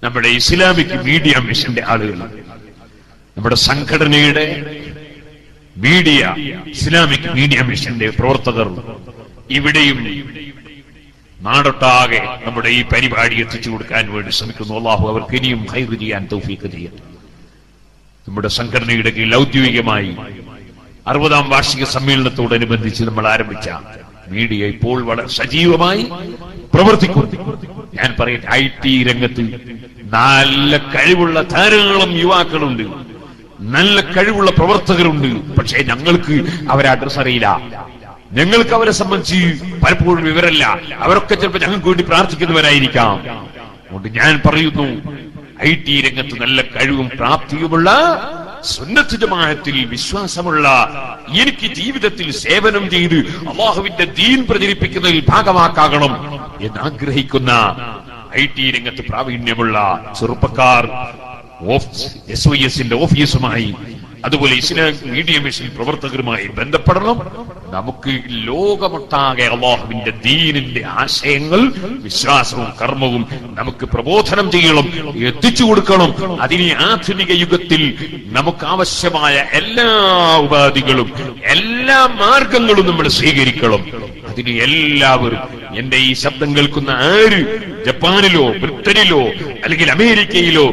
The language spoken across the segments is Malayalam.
നമ്മുടെ ഇസ്ലാമിക് മീഡിയ മിഷന്റെ ആളുകൾ, നമ്മുടെ സംഘടനയുടെ മീഡിയ, ഇസ്ലാമിക് മീഡിയ മിഷന്റെ പ്രവർത്തകർ ഇവിടെയും നാടൊട്ടാകെ നമ്മുടെ ഈ പരിപാടി എത്തിച്ചു കൊടുക്കാൻ വേണ്ടി ശ്രമിക്കുന്നു. അല്ലാഹു അവർക്ക് ഇനിയും ഖൈർ ചെയ്യാൻ തൗഫീഖ് ചെയ്യട്ടെ. നമ്മുടെ സംഘടനയുടെ കീഴിൽ ഔദ്യോഗികമായി 60ാം വാർഷിക സമ്മേളനത്തോടനുബന്ധിച്ച് നമ്മൾ ആരംഭിച്ച മീഡിയ ഇപ്പോൾ വളരെ സജീവമായി പ്രവർത്തിക്കുന്നു. ഞാൻ പറയട്ടെ, IT രംഗത്ത് നല്ല കഴിവുള്ള ധാരാളം യുവാക്കളുണ്ട്, നല്ല കഴിവുള്ള പ്രവർത്തകരുണ്ട്. പക്ഷേ ഞങ്ങൾക്ക് അവരെ അഡ്രസ് അറിയില്ല, ഞങ്ങൾക്ക് അവരെ സംബന്ധിച്ച് പലപ്പോഴും വിവരമില്ല. അവരൊക്കെ ചിലപ്പോൾ ഞങ്ങൾക്ക് വേണ്ടി പ്രാർത്ഥിക്കുന്നവരായിരിക്കാം. അതുകൊണ്ട് ഞാൻ പറയുന്നു, IT രംഗത്ത് നല്ല കഴിവും പ്രാപ്തിയുമുള്ള, സുന്നത്ത് ജമാഅത്തിൽ വിശ്വാസമുള്ള, എനിക്ക് ജീവിതത്തിൽ സേവനം ചെയ്ത് അല്ലാഹുവിന്റെ ദീൻ പ്രചരിപ്പിക്കുന്നതിൽ ഭാഗമാക്കാകണം എന്നാഗ്രഹിക്കുന്ന IT രംഗത്ത് പ്രാവീണ്യമുള്ള ചെറുപ്പക്കാർ SYSന്റെ ഓഫീസുമായി, അതുപോലെ ഇസ്ലാമിക് മീഡിയ മിഷൻ പ്രവർത്തകരുമായി ബന്ധപ്പെടണം. നമുക്ക് ലോകമൊട്ടാകെ അല്ലാഹുവിന്റെ ദീനിന്റെ ആശയങ്ങൾ, വിശ്വാസവും കർമ്മവും നമുക്ക് പ്രബോധനം ചെയ്യണം, എത്തിച്ചു കൊടുക്കണം. അതിന് ആധുനിക യുഗത്തിൽ നമുക്ക് ആവശ്യമായ എല്ലാ ഉപാധികളും എല്ലാ മാർഗങ്ങളും നമ്മൾ സ്വീകരിക്കണം. അതിന് എല്ലാവരും, എന്റെ ഈ ശബ്ദം കേൾക്കുന്ന ആര് ജപ്പാനിലോ ബ്രിട്ടനിലോ അല്ലെങ്കിൽ അമേരിക്കയിലോ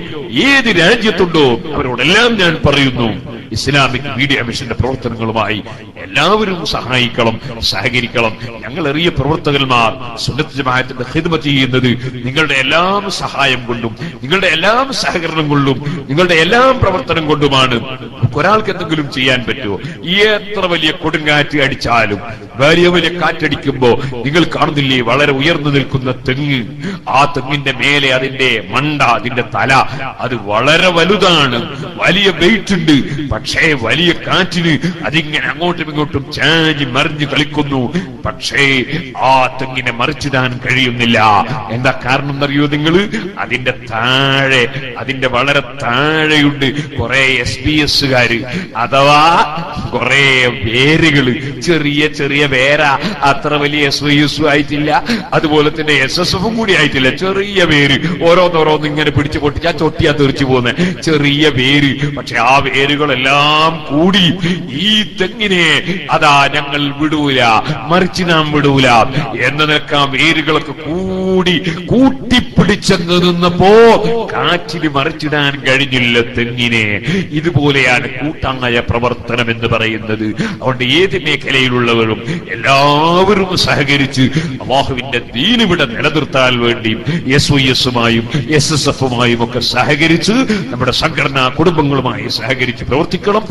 ഏത് രാജ്യത്തുണ്ടോ അവരോടെല്ലാം ഞാൻ പറയുന്നു, ഇസ്ലാമിക് മീഡിയ മിഷന്റെ പ്രവർത്തനങ്ങളുമായി എല്ലാവരും സഹായിക്കണം, സഹകരിക്കണം. ഞങ്ങൾ എറിയ പ്രവർത്തകന്മാർ സുന്നത്ത് ജമാഅത്തിന്റെ ഖിദ്മത്ത് ചെയ്യുന്നത് നിങ്ങളുടെ എല്ലാം സഹായം കൊണ്ടും നിങ്ങളുടെ എല്ലാം സഹകരണം കൊണ്ടും നിങ്ങളുടെ എല്ലാം പ്രവർത്തനം കൊണ്ടുമാണ്. ഒരാൾക്ക് എന്തെങ്കിലും ചെയ്യാൻ പറ്റുമോ? എത്ര വലിയ കൊടുങ്കാറ്റ് അടിച്ചാലും, വലിയ വലിയ കാറ്റടിക്കുമ്പോ നിങ്ങൾ കാണുന്നില്ലേ വളരെ ഉയർന്നു നിൽക്കുന്ന തെങ്ങ്? ആ തെങ്ങിന്റെ മേലെ അതിന്റെ മണ്ട, അതിന്റെ തല, അത് വളരെ വലുതാണ്, വലിയ വെയിറ്റ് ഉണ്ട്. പക്ഷേ വലിയ കാറ്റിന് അതിങ്ങനെ അങ്ങോട്ടും ഇങ്ങോട്ടും ചാഞ്ഞ് മറിഞ്ഞ് കളിക്കുന്നു. പക്ഷേ ആ തെങ്ങിനെ മറിച്ചിടാൻ കഴിയുന്നില്ല. എന്താ കാരണം എന്നറിയോ നിങ്ങൾ? അതിന്റെ താഴെ, അതിന്റെ വളരെ താഴെയുണ്ട് കുറെ SBS-കാര്, അഥവാ കുറെ വേരുകള്, ചെറിയ ചെറിയ വേര. അത്ര വലിയ SYS ആയിട്ടില്ല, അതുപോലെ തന്നെ SSF കൂടി ആയിട്ടില്ല. ചെറിയ വേര്, ഓരോന്നോരോന്ന് ഇങ്ങനെ പിടിച്ചു പൊട്ടിച്ചാ ചൊട്ടിയാ തെറിച്ചു പോകുന്ന ചെറിയ വേര്. പക്ഷെ ആ വേരുകളെല്ലാം കൂടി ഈ തെങ്ങിനെ അതാ ഞങ്ങൾ വിടൂല, മറിച്ച് നാം വിടൂല എന്ന് നിൽക്കാം. വേരുകളൊക്കെ കൂടി കൂട്ടിപ്പിടിച്ചെന്ന് നിന്നപ്പോ കാറ്റിന് മറിച്ചിടാൻ കഴിഞ്ഞില്ല തെങ്ങിനെ. ഇതുപോലെയാണ് കൂട്ടായ പ്രവർത്തനം എന്ന് പറയുന്നത്. അതുകൊണ്ട് ഏത് മേഖലയിലുള്ളവരും എല്ലാവരും സഹകരിച്ച് അല്ലാഹുവിന്റെ ദീൻ ഇവിടെ നിലനിർത്താൻ വേണ്ടി SYS-മായും SSF-മായും ഒക്കെ സഹകരിച്ച് നമ്മുടെ സംഘടനാ കുടുംബങ്ങളുമായി സഹകരിച്ച് പ്രവർത്തിക്കണം.